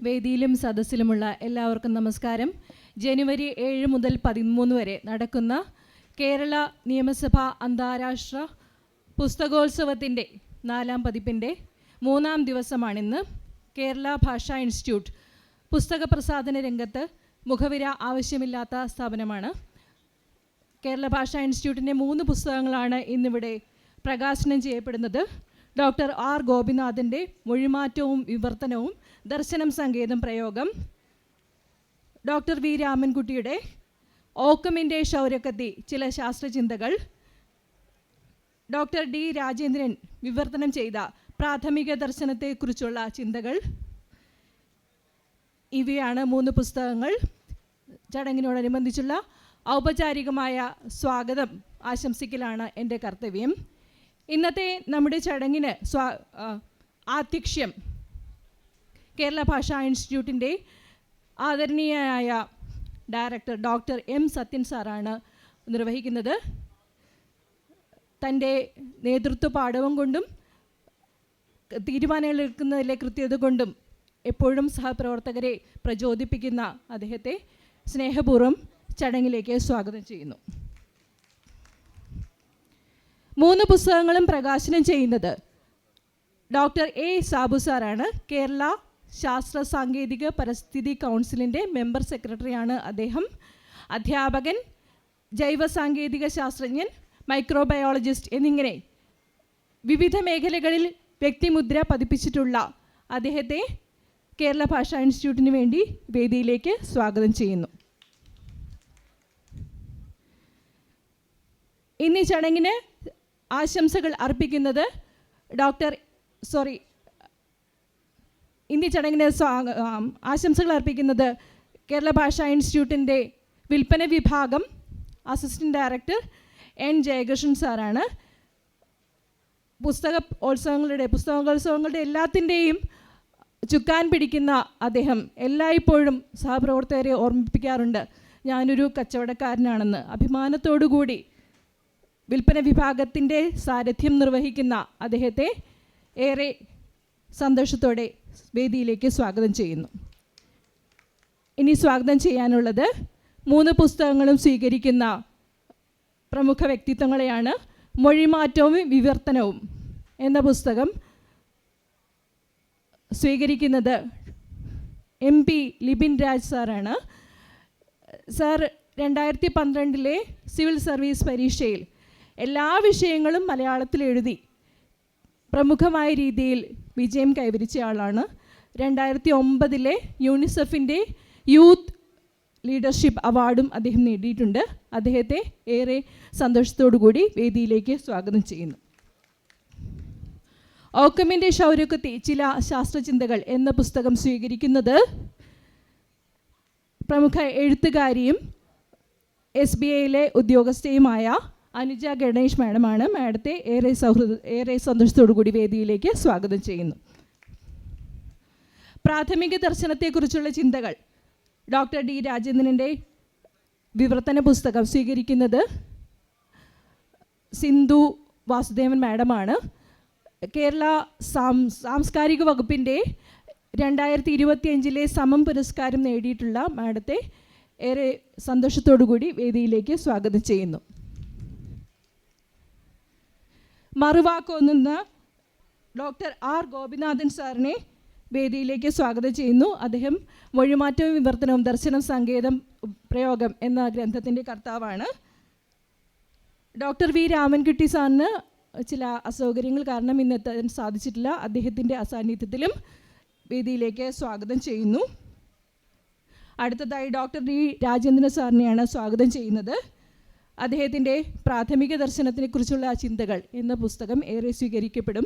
വേദിയിലും സദസ്സിലുമുള്ള എല്ലാവർക്കും നമസ്കാരം. ജനുവരി 7 മുതൽ 13 വരെ നടക്കുന്ന കേരള നിയമസഭാ അന്താരാഷ്ട്ര പുസ്തകോത്സവത്തിൻ്റെ 4ാം പതിപ്പിൻ്റെ 3ാം ദിവസമാണിന്ന്. കേരള ഭാഷാ ഇൻസ്റ്റിറ്റ്യൂട്ട് പുസ്തക പ്രസാധന രംഗത്ത് മുഖവിര ആവശ്യമില്ലാത്ത സ്ഥാപനമാണ്. കേരള ഭാഷാ ഇൻസ്റ്റിറ്റ്യൂട്ടിൻ്റെ 3 പുസ്തകങ്ങളാണ് ഇന്നിവിടെ പ്രകാശനം ചെയ്യപ്പെടുന്നത്. ഡോക്ടർ ആർ ഗോപിനാഥിൻ്റെ മൊഴിമാറ്റവും വിവർത്തനവും, ദർശനം സങ്കേതം പ്രയോഗം, ഡോക്ടർ വി രാമൻകുട്ടിയുടെ ഓക്കമിൻ്റെ ശൗര്യക്കത്തി ചില ശാസ്ത്രചിന്തകൾ, ഡോക്ടർ ഡി രാജേന്ദ്രൻ വിവർത്തനം ചെയ്ത പ്രാഥമിക ദർശനത്തെക്കുറിച്ചുള്ള ചിന്തകൾ. ഇവയാണ് 3 പുസ്തകങ്ങൾ. ചടങ്ങിനോടനുബന്ധിച്ചുള്ള ഔപചാരികമായ സ്വാഗതം ആശംസിക്കലാണ് എൻ്റെ കർത്തവ്യം. ഇന്നത്തെ നമ്മുടെ ചടങ്ങിന് ആധ്യക്ഷ്യം കേരള ഭാഷാ ഇൻസ്റ്റിറ്റ്യൂട്ടിൻ്റെ ആദരണീയനായ ഡയറക്ടർ ഡോക്ടർ എം സത്യൻ സാറാണ് നിർവഹിക്കുന്നത്. തൻ്റെ നേതൃത്വ പാഠവും കൊണ്ടും തീരുമാനങ്ങൾ എടുക്കുന്നതിലെ കൃത്യത കൊണ്ടും എപ്പോഴും സഹപ്രവർത്തകരെ പ്രചോദിപ്പിക്കുന്ന അദ്ദേഹത്തെ സ്നേഹപൂർവ്വം ചടങ്ങിലേക്ക് സ്വാഗതം ചെയ്യുന്നു. 3 പുസ്തകങ്ങളും പ്രകാശനം ചെയ്യുന്നത് ഡോക്ടർ എ സാബു സാറാണ്. കേരള ശാസ്ത്ര സാങ്കേതിക പരിസ്ഥിതി കൗൺസിലിൻ്റെ മെമ്പർ സെക്രട്ടറിയാണ് അദ്ദേഹം. അധ്യാപകൻ, ജൈവ സാങ്കേതിക ശാസ്ത്രജ്ഞൻ, മൈക്രോബയോളജിസ്റ്റ് എന്നിങ്ങനെ വിവിധ മേഖലകളിൽ വ്യക്തിമുദ്ര പതിപ്പിച്ചിട്ടുള്ള അദ്ദേഹത്തെ കേരള ഭാഷാ ഇൻസ്റ്റിറ്റ്യൂട്ടിന് വേണ്ടി വേദിയിലേക്ക് സ്വാഗതം ചെയ്യുന്നു. ഇന്നീ ചടങ്ങിന് ആശംസകൾ അർപ്പിക്കുന്നത് ആശംസകൾ അർപ്പിക്കുന്നത് കേരള ഭാഷാ ഇൻസ്റ്റിറ്റ്യൂട്ടിൻ്റെ വിൽപ്പന വിഭാഗം അസിസ്റ്റൻറ്റ് ഡയറക്ടർ എൻ ജയകൃഷ്ണൻ സാറാണ്. പുസ്തകോത്സവങ്ങളുടെ എല്ലാത്തിൻ്റെയും ചുക്കാൻ പിടിക്കുന്ന അദ്ദേഹം എല്ലായ്പ്പോഴും സഹപ്രവർത്തകരെ ഓർമ്മിപ്പിക്കാറുണ്ട്, ഞാനൊരു കച്ചവടക്കാരനാണെന്ന്. അഭിമാനത്തോടുകൂടി വിൽപ്പന വിഭാഗത്തിൻ്റെ സാരഥ്യം നിർവഹിക്കുന്ന അദ്ദേഹത്തെ ഏറെ സന്തോഷത്തോടെ വേദിയിലേക്ക് സ്വാഗതം ചെയ്യുന്നു. ഇനി സ്വാഗതം ചെയ്യാനുള്ളത് 3 പുസ്തകങ്ങളും സ്വീകരിക്കുന്ന പ്രമുഖ വ്യക്തിത്വങ്ങളെയാണ്. മൊഴിമാറ്റവും വിവർത്തനവും എന്ന പുസ്തകം സ്വീകരിക്കുന്നത് MP ലിബിൻ രാജ് സാറാണ്. സാർ 2012 സിവിൽ സർവീസ് പരീക്ഷയിൽ എല്ലാ വിഷയങ്ങളും മലയാളത്തിൽ എഴുതി പ്രമുഖമായ രീതിയിൽ വിജയം കൈവരിച്ച ആളാണ്. 2009 യൂണിസെഫിൻ്റെ യൂത്ത് ലീഡർഷിപ്പ് അവാർഡും അദ്ദേഹം നേടിയിട്ടുണ്ട്. അദ്ദേഹത്തെ ഏറെ സന്തോഷത്തോടുകൂടി വേദിയിലേക്ക് സ്വാഗതം ചെയ്യുന്നു. ഓക്കമിൻ്റെ ശൗര്യക്കത്തി ചില ശാസ്ത്രചിന്തകൾ എന്ന പുസ്തകം സ്വീകരിക്കുന്നത് പ്രമുഖ എഴുത്തുകാരിയും SBIയിലെ ഉദ്യോഗസ്ഥയുമായ അനുജ ഗണേഷ് മാഡമാണ്. മാഡത്തെ ഏറെ സന്തോഷത്തോടു കൂടി വേദിയിലേക്ക് സ്വാഗതം ചെയ്യുന്നു. പ്രാഥമിക ദർശനത്തെക്കുറിച്ചുള്ള ചിന്തകൾ ഡോക്ടർ ഡി രാജേന്ദ്രൻ്റെ വിവർത്തന പുസ്തകം സ്വീകരിക്കുന്നത് സിന്ധു വാസുദേവൻ മാഡമാണ്. കേരള സാംസ്കാരിക വകുപ്പിൻ്റെ 2025 സമം പുരസ്കാരം നേടിയിട്ടുള്ള മാഡത്തെ ഏറെ സന്തോഷത്തോടു കൂടി വേദിയിലേക്ക് സ്വാഗതം ചെയ്യുന്നു. മറുവാക്കൊന്നുന്ന ഡോക്ടർ ആർ ഗോപിനാഥൻ സാറിനെ വേദിയിലേക്ക് സ്വാഗതം ചെയ്യുന്നു. അദ്ദേഹം മൊഴിമാറ്റവും വിവർത്തനവും, ദർശനം സങ്കേതം പ്രയോഗം എന്ന ഗ്രന്ഥത്തിൻ്റെ കർത്താവാണ്. ഡോക്ടർ വി രാമൻകുട്ടി സാറിന് ചില അസൗകര്യങ്ങൾ കാരണം ഇന്നെത്താൻ സാധിച്ചിട്ടില്ല. അദ്ദേഹത്തിൻ്റെ അസാന്നിധ്യത്തിലും വേദിയിലേക്ക് സ്വാഗതം ചെയ്യുന്നു. അടുത്തതായി ഡോക്ടർ ഡി രാജേന്ദ്രൻ സാറിനെയാണ് സ്വാഗതം ചെയ്യുന്നത്. അദ്ദേഹത്തിൻ്റെ പ്രാഥമിക ദർശനത്തിനെക്കുറിച്ചുള്ള ചിന്തകൾ എന്ന പുസ്തകം ഏറെ സ്വീകരിക്കപ്പെടും.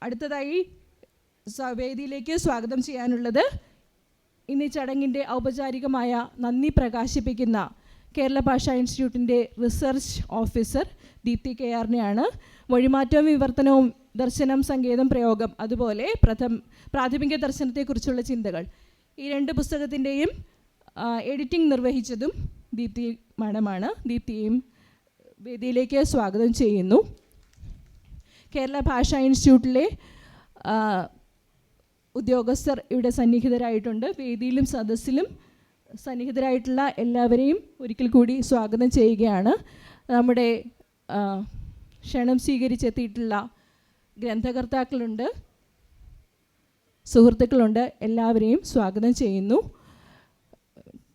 അടുത്തതായി വേദിയിലേക്ക് സ്വാഗതം ചെയ്യാനുള്ളത് ഇന്നീ ചടങ്ങിൻ്റെ ഔപചാരികമായ നന്ദി പ്രകാശിപ്പിക്കുന്ന കേരള ഭാഷാ ഇൻസ്റ്റിറ്റ്യൂട്ടിൻ്റെ റിസർച്ച് ഓഫീസർ ദീപ്തി KR-നെയാണ്. മൊഴിമാറ്റവും വിവർത്തനവും, ദർശനം സങ്കേതം പ്രയോഗം, അതുപോലെ പ്രാഥമിക ദർശനത്തെക്കുറിച്ചുള്ള ചിന്തകൾ, ഈ 2 പുസ്തകത്തിൻ്റെയും എഡിറ്റിംഗ് നിർവഹിച്ചതും ദീപ്തി മാഡമാണ്. ദീപ്തിയെയും വേദിയിലേക്ക് സ്വാഗതം ചെയ്യുന്നു. കേരള ഭാഷാ ഇൻസ്റ്റിറ്റ്യൂട്ടിലെ ഉദ്യോഗസ്ഥർ ഇവിടെ സന്നിഹിതരായിട്ടുണ്ട്. വേദിയിലും സദസ്സിലും സന്നിഹിതരായിട്ടുള്ള എല്ലാവരെയും ഒരിക്കൽ കൂടി സ്വാഗതം ചെയ്യുകയാണ്. നമ്മുടെ ക്ഷണം സ്വീകരിച്ചെത്തിയിട്ടുള്ള ഗ്രന്ഥകർത്താക്കളുണ്ട്, സുഹൃത്തുക്കളുണ്ട്, എല്ലാവരെയും സ്വാഗതം ചെയ്യുന്നു.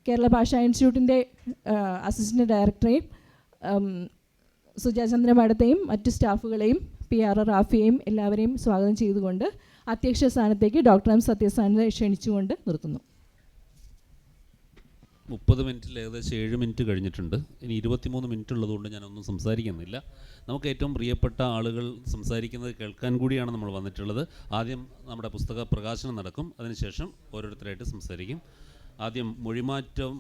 കേരള ഭാഷാ ഇൻസ്റ്റിറ്റ്യൂട്ടിൻ്റെ അസിസ്റ്റൻറ്റ് ഡയറക്ടറെയും സുജാചന്ദ്ര മാഡത്തെയും മറ്റു സ്റ്റാഫുകളെയും PR റാഫിയെയും എല്ലാവരെയും സ്വാഗതം ചെയ്തുകൊണ്ട് അധ്യക്ഷ സ്ഥാനത്തേക്ക് ഡോക്ടർ എം സത്യസാനിനെ ക്ഷണിച്ചുകൊണ്ട് നിർത്തുന്നു. 30 മിനിറ്റിൽ ഏകദേശം 7 മിനിറ്റ് കഴിഞ്ഞിട്ടുണ്ട്. ഇനി 23 മിനിറ്റ് ഉള്ളതുകൊണ്ട് ഞാനൊന്നും സംസാരിക്കുന്നില്ല. നമുക്ക് ഏറ്റവും പ്രിയപ്പെട്ട ആളുകൾ സംസാരിക്കുന്നത് കേൾക്കാൻ കൂടിയാണ് നമ്മൾ വന്നിട്ടുള്ളത്. ആദ്യം നമ്മുടെ പുസ്തക പ്രകാശനം നടക്കും, അതിനുശേഷം ഓരോരുത്തരായിട്ട് സംസാരിക്കും. ആദ്യം മൊഴിമാറ്റം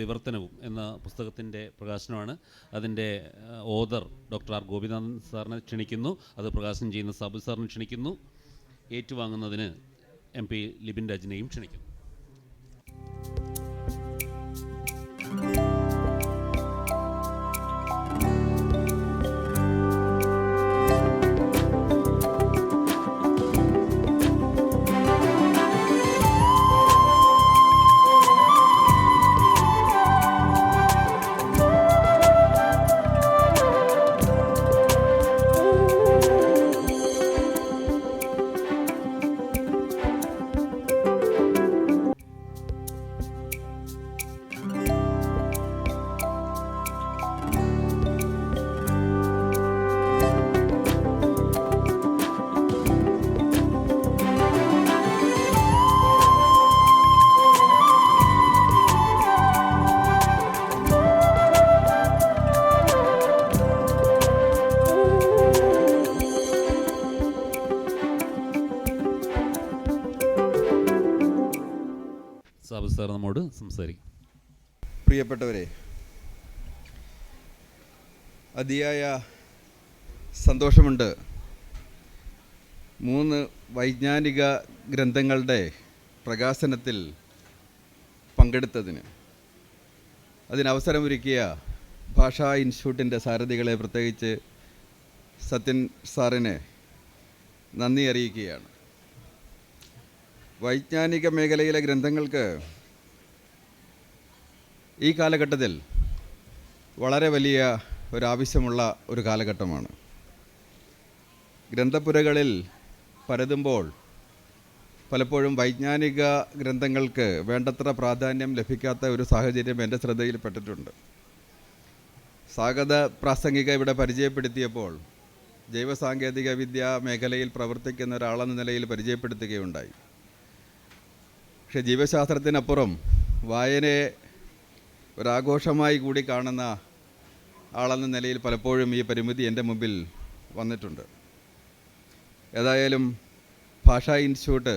വിവർത്തനവും എന്ന പുസ്തകത്തിൻ്റെ പ്രകാശനമാണ്. അതിൻ്റെ ഓതർ ഡോക്ടർ ആർ ഗോപിനാഥൻ സാറിനെ ക്ഷണിക്കുന്നു. അത് പ്രകാശനം ചെയ്യുന്ന സാബു സാറിനെ ക്ഷണിക്കുന്നു. ഏറ്റുവാങ്ങുന്നതിന് MP ലിബിൻ രാജിനെയും ക്ഷണിക്കുന്നു. സാബു സാർ നമ്മോട് സംസാരിക്കും. പ്രിയപ്പെട്ടവരെ, അതിയായ സന്തോഷമുണ്ട് 3 വൈജ്ഞാനിക ഗ്രന്ഥങ്ങളുടെ പ്രകാശനത്തിൽ പങ്കെടുത്തതിന്. അതിനവസരമൊരുക്കിയ ഭാഷാ ഇൻസ്റ്റിറ്റ്യൂട്ടിൻ്റെ സാരഥികളെ, പ്രത്യേകിച്ച് സത്യൻ സാറിന് നന്ദി അറിയിക്കുകയാണ്. വൈജ്ഞാനിക മേഖലയിലെ ഗ്രന്ഥങ്ങൾക്ക് ഈ കാലഘട്ടത്തിൽ വളരെ വലിയ ഒരാവശ്യമുള്ള ഒരു കാലഘട്ടമാണ്. ഗ്രന്ഥപ്പുരകളിൽ പരതുമ്പോൾ പലപ്പോഴും വൈജ്ഞാനിക ഗ്രന്ഥങ്ങൾക്ക് വേണ്ടത്ര പ്രാധാന്യം ലഭിക്കാത്ത ഒരു സാഹചര്യം എൻ്റെ ശ്രദ്ധയിൽപ്പെട്ടിട്ടുണ്ട്. സ്വാഗത പ്രാസംഗിക ഇവിടെ പരിചയപ്പെടുത്തിയപ്പോൾ ജൈവസാങ്കേതിക വിദ്യ മേഖലയിൽ പ്രവർത്തിക്കുന്ന ഒരാളെന്ന നിലയിൽ പരിചയപ്പെടുത്തുകയുണ്ടായി. പക്ഷേ ജീവശാസ്ത്രത്തിനപ്പുറം വായനയെ ഒരാഘോഷമായി കൂടി കാണുന്ന ആളെന്ന നിലയിൽ പലപ്പോഴും ഈ പരിമിതി എൻ്റെ മുമ്പിൽ വന്നിട്ടുണ്ട്. ഏതായാലും ഭാഷാ ഇൻസ്റ്റിറ്റ്യൂട്ട്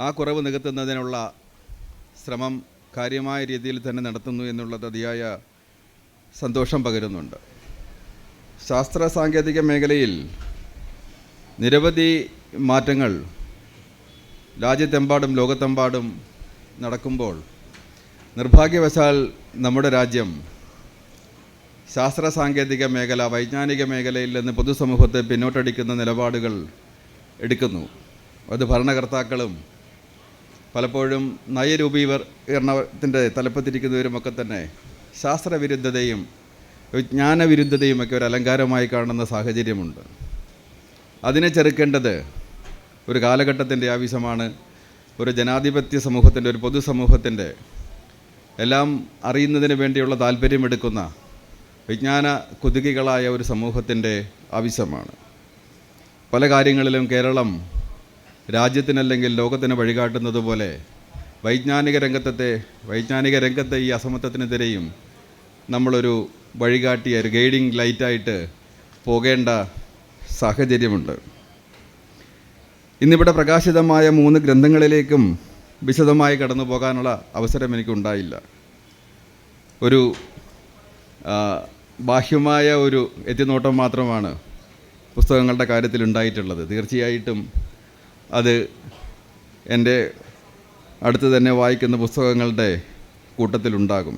ആ കുറവ് നികത്തുന്നതിനുള്ള ശ്രമം കാര്യമായ രീതിയിൽ തന്നെ നടത്തുന്നു എന്നുള്ളത് അതിയായ സന്തോഷം പകരുന്നുണ്ട്. ശാസ്ത്ര സാങ്കേതിക മേഖലയിൽ നിരവധി മാറ്റങ്ങൾ രാജ്യത്തെമ്പാടും ലോകത്തെമ്പാടും നടക്കുമ്പോൾ നിർഭാഗ്യവശാൽ നമ്മുടെ രാജ്യം ശാസ്ത്ര സാങ്കേതിക മേഖല, വൈജ്ഞാനിക മേഖലയിൽ നിന്ന് പൊതുസമൂഹത്തെ പിന്നോട്ടടിക്കുന്ന നിലപാടുകൾ എടുക്കുന്നു. അത് ഭരണകർത്താക്കളും പലപ്പോഴും നയരൂപീകരണത്തിൻ്റെ തലപ്പത്തിരിക്കുന്നവരുമൊക്കെ തന്നെ ശാസ്ത്രവിരുദ്ധതയും വിജ്ഞാനവിരുദ്ധതയുമൊക്കെ ഒരു അലങ്കാരമായി കാണുന്ന സാഹചര്യമുണ്ട്. അതിനെ ചെറുക്കേണ്ടത് ഒരു കാലഘട്ടത്തിൻ്റെ ആവശ്യമാണ്. ഒരു ജനാധിപത്യ സമൂഹത്തിൻ്റെ, ഒരു പൊതുസമൂഹത്തിൻ്റെ, എല്ലാം അറിയുന്നതിന് വേണ്ടിയുള്ള താല്പര്യമെടുക്കുന്ന വിജ്ഞാന കുതുകികളായ ഒരു സമൂഹത്തിൻ്റെ ആവശ്യമാണ്. പല കാര്യങ്ങളിലും കേരളം രാജ്യത്തിനല്ലെങ്കിൽ ലോകത്തിന് വഴികാട്ടുന്നത് പോലെ വൈജ്ഞാനിക രംഗത്തെ ഈ അസമത്വത്തിനെതിരെയും നമ്മളൊരു വഴികാട്ടിയ, ഒരു ഗൈഡിങ് ലൈറ്റായിട്ട് പോകേണ്ട സാഹചര്യമുണ്ട്. ഇന്നിവിടെ പ്രകാശിതമായ 3 ഗ്രന്ഥങ്ങളിലേക്കും വിശദമായി കടന്നു പോകാനുള്ള അവസരം എനിക്കുണ്ടായില്ല. ഒരു ബാഹ്യമായ ഒരു എത്തിനോട്ടം മാത്രമാണ് പുസ്തകങ്ങളുടെ കാര്യത്തിൽ ഉണ്ടായിട്ടുള്ളത്. തീർച്ചയായിട്ടും അത് എൻ്റെ അടുത്ത് തന്നെ വായിക്കുന്ന പുസ്തകങ്ങളുടെ കൂട്ടത്തിലുണ്ടാകും.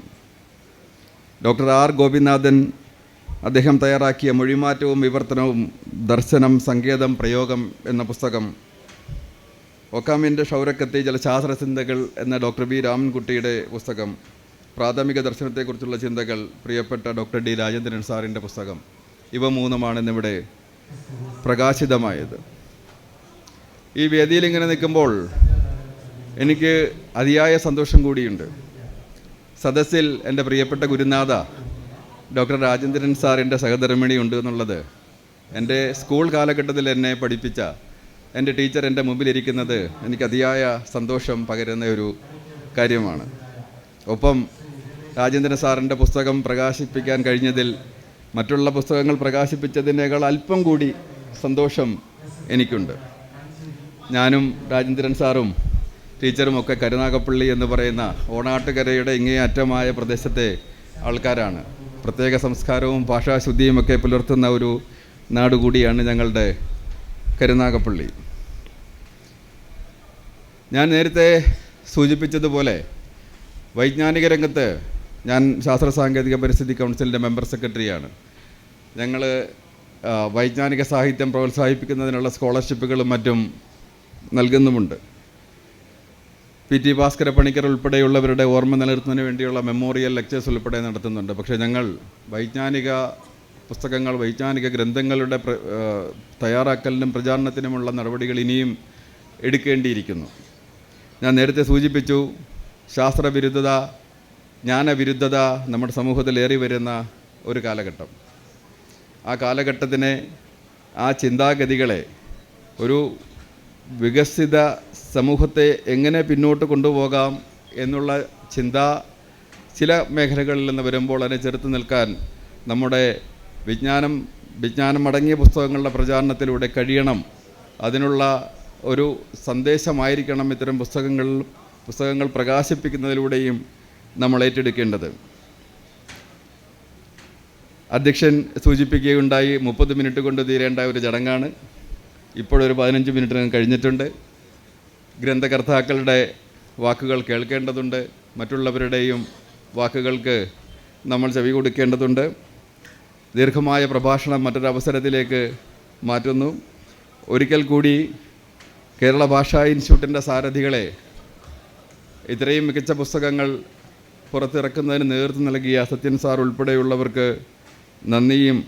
ഡോക്ടർ ആർ ഗോപിനാഥൻ അദ്ദേഹം തയ്യാറാക്കിയ മൊഴിമാറ്റവും വിവർത്തനവും ദർശനം, സങ്കേതം, പ്രയോഗം എന്ന പുസ്തകം ഒക്കാമിൻ്റെ ഷൗരക്കത്തെ ജലശാസ്ത്ര ചിന്തകൾ എന്ന ഡോക്ടർ ബി രാമൻകുട്ടിയുടെ പുസ്തകം, പ്രാഥമിക ദർശനത്തെക്കുറിച്ചുള്ള ചിന്തകൾ പ്രിയപ്പെട്ട ഡോക്ടർ ഡി രാജേന്ദ്രൻ സാറിൻ്റെ പുസ്തകം, ഇവ മൂന്നുമാണ് ഇന്നിവിടെ പ്രകാശിതമായത്. ഈ വേദിയിൽ ഇങ്ങനെ നിൽക്കുമ്പോൾ എനിക്ക് അതിയായ സന്തോഷം കൂടിയുണ്ട്. സദസ്സിൽ എൻ്റെ പ്രിയപ്പെട്ട ഗുരുനാഥ ഡോക്ടർ രാജേന്ദ്രൻ സാറിൻ്റെ സഹധർമ്മിണി ഉണ്ട് എന്നുള്ളത്, എൻ്റെ സ്കൂൾ കാലഘട്ടത്തിൽ എന്നെ പഠിപ്പിച്ച എൻ്റെ ടീച്ചർ എൻ്റെ മുമ്പിലിരിക്കുന്നത് എനിക്ക് അതിയായ സന്തോഷം പകരുന്ന ഒരു കാര്യമാണ്. ഒപ്പം രാജേന്ദ്രൻ സാറിൻ്റെ പുസ്തകം പ്രകാശിപ്പിക്കാൻ കഴിഞ്ഞതിൽ മറ്റുള്ള പുസ്തകങ്ങൾ പ്രകാശിപ്പിച്ചതിനേക്കാൾ അല്പം കൂടി സന്തോഷം എനിക്കുണ്ട്. ഞാനും രാജേന്ദ്രൻ സാറും ടീച്ചറുമൊക്കെ കരുനാഗപ്പള്ളി എന്ന് പറയുന്ന ഓണാട്ടുകരയുടെ ഇങ്ങേയറ്റമായ പ്രദേശത്തെ ആൾക്കാരാണ്. പ്രത്യേക സംസ്കാരവും ഭാഷാശുദ്ധിയുമൊക്കെ പുലർത്തുന്ന ഒരു നാടുകൂടിയാണ് ഞങ്ങളുടെ കരുനാഗപ്പള്ളി. ഞാൻ നേരത്തെ സൂചിപ്പിച്ചതുപോലെ വൈജ്ഞാനിക രംഗത്ത് ഞാൻ ശാസ്ത്ര സാങ്കേതിക പരിസ്ഥിതി കൗൺസിലിൻ്റെ മെമ്പർ സെക്രട്ടറിയാണ്. ഞങ്ങൾ വൈജ്ഞാനിക സാഹിത്യം പ്രോത്സാഹിപ്പിക്കുന്നതിനുള്ള സ്കോളർഷിപ്പുകളും മറ്റും നൽകുന്നുമുണ്ട്. PT ഭാസ്കര പണിക്കർ ഉൾപ്പെടെയുള്ളവരുടെ ഓർമ്മ നിലനിർത്തുന്നതിന് വേണ്ടിയുള്ള മെമ്മോറിയൽ ലെക്ചേഴ്സ് ഉൾപ്പെടെ നടത്തുന്നുണ്ട്. പക്ഷേ ഞങ്ങൾ വൈജ്ഞാനിക പുസ്തകങ്ങൾ, വൈജ്ഞാനിക ഗ്രന്ഥങ്ങളുടെ തയ്യാറാക്കലിനും പ്രചാരണത്തിനുമുള്ള നടപടികൾ ഇനിയും എടുക്കേണ്ടിയിരിക്കുന്നു. ഞാൻ നേരത്തെ സൂചിപ്പിച്ചു, ശാസ്ത്രവിരുദ്ധത, ജ്ഞാനവിരുദ്ധത നമ്മുടെ സമൂഹത്തിൽ ഏറി വരുന്ന ഒരു കാലഘട്ടം. ആ കാലഘട്ടത്തിനെ, ആ ചിന്താഗതികളെ, ഒരു വികസിത സമൂഹത്തെ എങ്ങനെ പിന്നോട്ട് കൊണ്ടുപോകാം എന്നുള്ള ചിന്ത ചില മേഖലകളിൽ നിന്ന് വരുമ്പോൾ അതിനെ ചെറുത്ത് നിൽക്കാൻ നമ്മുടെ വിജ്ഞാനം അടങ്ങിയ പുസ്തകങ്ങളുടെ പ്രചാരണത്തിലൂടെ കഴിയണം. അതിനുള്ള ഒരു സന്ദേശമായിരിക്കണം ഇത്തരം പുസ്തകങ്ങൾ പ്രകാശിപ്പിക്കുന്നതിലൂടെയും നമ്മൾ ഏറ്റെടുക്കേണ്ടത്. അധ്യക്ഷൻ സൂചിപ്പിക്കുകയുണ്ടായി 30 മിനിറ്റ് കൊണ്ട് തീരേണ്ട ഒരു ചടങ്ങാണ്. ഇപ്പോഴൊരു 15 മിനിറ്റിന് കഴിഞ്ഞിട്ടുണ്ട്. ഗ്രന്ഥകർത്താക്കളുടെ വാക്കുകൾ കേൾക്കേണ്ടതുണ്ട്. മറ്റുള്ളവരുടെയും വാക്കുകൾക്ക് നമ്മൾ ചെവി കൊടുക്കേണ്ടതുണ്ട്. ദീർഘമായ പ്രഭാഷണം മറ്റൊരവസരത്തിലേക്ക് മാറ്റുന്നു. ഒരിക്കൽ കൂടി കേരള ഭാഷാ ഇൻസ്റ്റിറ്റ്യൂട്ടിൻ്റെ സാരഥികളെ, ഇത്രയും മികച്ച പുസ്തകങ്ങൾ പുറത്തിറക്കുന്നതിന് നേതൃത്വം നൽകിയ സത്യൻ സാർ ഉൾപ്പെടെയുള്ളവർക്ക് നന്ദിയും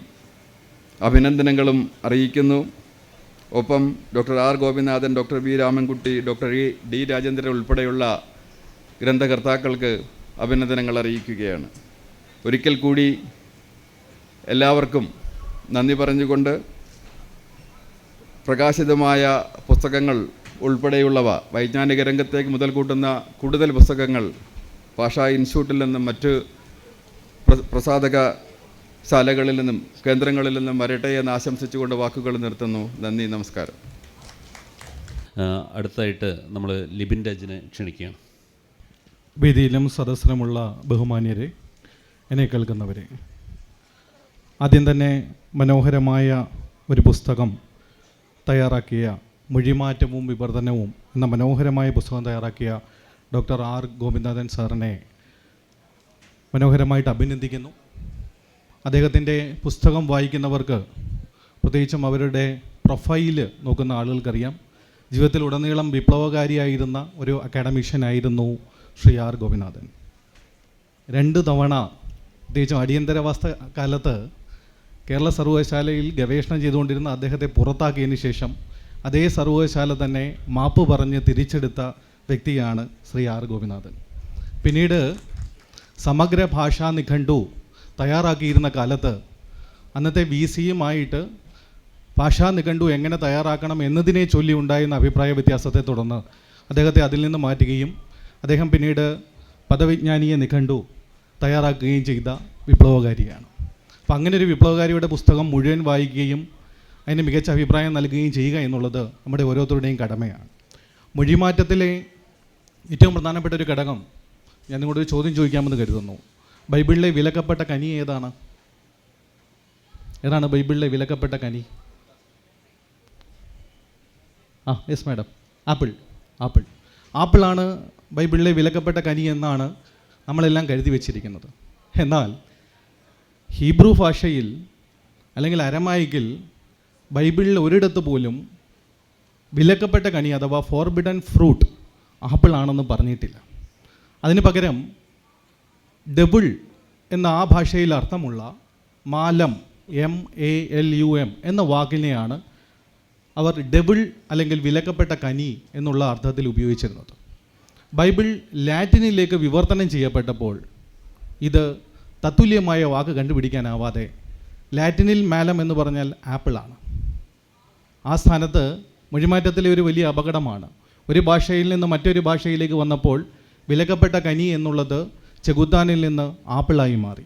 അഭിനന്ദനങ്ങളും അറിയിക്കുന്നു. ഒപ്പം doctor R Gopinathan, doctor B Ramankutty, doctor D Rajendran ഉൾപ്പെടെയുള്ള ഗ്രന്ഥകർത്താക്കൾക്ക് അഭിനന്ദനങ്ങൾ അറിയിക്കുകയാണ്. ഒരിക്കൽ കൂടി എല്ലാവർക്കും നന്ദി പറഞ്ഞുകൊണ്ട് പ്രകാശിതമായ പുസ്തകങ്ങൾ ഉൾപ്പെടെയുള്ളവ, വൈജ്ഞാനിക രംഗത്തേക്ക് മുതൽ കൂട്ടുന്ന കൂടുതൽ പുസ്തകങ്ങൾ ഭാഷാ ഇൻസ്റ്റിറ്റ്യൂട്ടിൽ നിന്നും മറ്റ് പ്രസാധക ശാലകളിൽ നിന്നും കേന്ദ്രങ്ങളിൽ നിന്നും വരട്ടെ എന്ന് ആശംസിച്ചുകൊണ്ട് വാക്കുകൾ നിർത്തുന്നു. നന്ദി, നമസ്കാരം. അടുത്തായിട്ട് നമ്മൾ ലിബിൻ രാജിനെ ക്ഷണിക്കുകയാണ്. വേദിയിലും സദസ്സിലുമുള്ള ബഹുമാന്യരെ, എന്നെ കേൾക്കുന്നവരെ, ആദ്യം തന്നെ മനോഹരമായ ഒരു പുസ്തകം തയ്യാറാക്കിയ, മൊഴിമാറ്റവും വിവർത്തനവും എന്ന മനോഹരമായ പുസ്തകം തയ്യാറാക്കിയ ഡോക്ടർ R ഗോപിനാഥൻ സാറിനെ മനോഹരമായിട്ട് അഭിനന്ദിക്കുന്നു. അദ്ദേഹത്തിൻ്റെ പുസ്തകം വായിക്കുന്നവർക്ക്, പ്രത്യേകിച്ചും അവരുടെ പ്രൊഫൈല് നോക്കുന്ന ആളുകൾക്കറിയാം, ജീവിതത്തിലുടനീളം വിപ്ലവകാരിയായിരുന്ന ഒരു അക്കാഡമിഷ്യനായിരുന്നു ശ്രീ R ഗോപിനാഥൻ. 2 തവണ, പ്രത്യേകിച്ചും അടിയന്തരാവസ്ഥ കാലത്ത് കേരള സർവകലാശാലയിൽ ഗവേഷണം ചെയ്തുകൊണ്ടിരുന്ന അദ്ദേഹത്തെ പുറത്താക്കിയതിന് ശേഷം അതേ സർവകലാശാല തന്നെ മാപ്പ് പറഞ്ഞ് തിരിച്ചെടുത്ത വ്യക്തിയാണ് ശ്രീ R ഗോപിനാഥൻ. പിന്നീട് സമഗ്ര ഭാഷാ നിഘണ്ടു തയ്യാറാക്കിയിരുന്ന കാലത്ത് അന്നത്തെ VCയുമായിട്ട് ഭാഷാ നിഘണ്ടു എങ്ങനെ തയ്യാറാക്കണം എന്നതിനെ ചൊല്ലി ഉണ്ടായിരുന്ന അഭിപ്രായ വ്യത്യാസത്തെ തുടർന്ന് അദ്ദേഹത്തെ അതിൽ നിന്ന് മാറ്റുകയും അദ്ദേഹം പിന്നീട് പദവിജ്ഞാനീയ നിഘണ്ടു തയ്യാറാക്കുകയും ചെയ്ത വിപ്ലവകാരിയാണ്. അപ്പം അങ്ങനെ ഒരു വിപ്ലവകാരിയുടെ പുസ്തകം മുഴുവൻ വായിക്കുകയും അതിന് മികച്ച അഭിപ്രായം നൽകുകയും ചെയ്യുക എന്നുള്ളത് നമ്മുടെ ഓരോരുത്തരുടെയും കടമയാണ്. മൊഴിമാറ്റത്തിലെ ഏറ്റവും പ്രധാനപ്പെട്ട ഒരു ഘടകം, ഞാൻ നിങ്ങളോട് ചോദ്യം ചോദിക്കാമെന്ന് കരുതുന്നു. ബൈബിളിലെ വിലക്കപ്പെട്ട കനി ഏതാണ്? ബൈബിളിലെ വിലക്കപ്പെട്ട കനി? യെസ് മാഡം, ആപ്പിളാണ് ബൈബിളിലെ വിലക്കപ്പെട്ട കനി എന്നാണ് നമ്മളെല്ലാം കരുതി വച്ചിരിക്കുന്നത്. എന്നാൽ ഹീബ്രു ഭാഷയിൽ അല്ലെങ്കിൽ അരമായിക്കിൽ ബൈബിളിൽ ഒരിടത്ത് പോലും വിലക്കപ്പെട്ട കനി അഥവാ ഫോർബിഡൻ ഫ്രൂട്ട് ആപ്പിൾ ആണെന്ന് പറഞ്ഞിട്ടില്ല. അതിന് പകരം ഡബിൾ എന്ന ആ ഭാഷയിൽ അർത്ഥമുള്ള മാലം, MALUM എന്ന വാക്കിനെയാണ് അവർ ഡബിൾ അല്ലെങ്കിൽ വിലക്കപ്പെട്ട കനി എന്നുള്ള അർത്ഥത്തിൽ ഉപയോഗിച്ചിരുന്നത്. ബൈബിൾ ലാറ്റിനിലേക്ക് വിവർത്തനം ചെയ്യപ്പെട്ടപ്പോൾ ഇത് തത്തുല്യമായ വാക്ക് കണ്ടുപിടിക്കാനാവാതെ ലാറ്റിനിൽ മാലം എന്ന് പറഞ്ഞാൽ ആപ്പിളാണ്. ആ സ്ഥാനത്ത് മൊഴിമാറ്റത്തിലെ ഒരു വലിയ അപകടമാണ്. ഒരു ഭാഷയിൽ നിന്ന് മറ്റൊരു ഭാഷയിലേക്ക് വന്നപ്പോൾ വിലക്കപ്പെട്ട കനി എന്നുള്ളത് ചെകുത്താനിൽ നിന്ന് ആപ്പിളായി മാറി.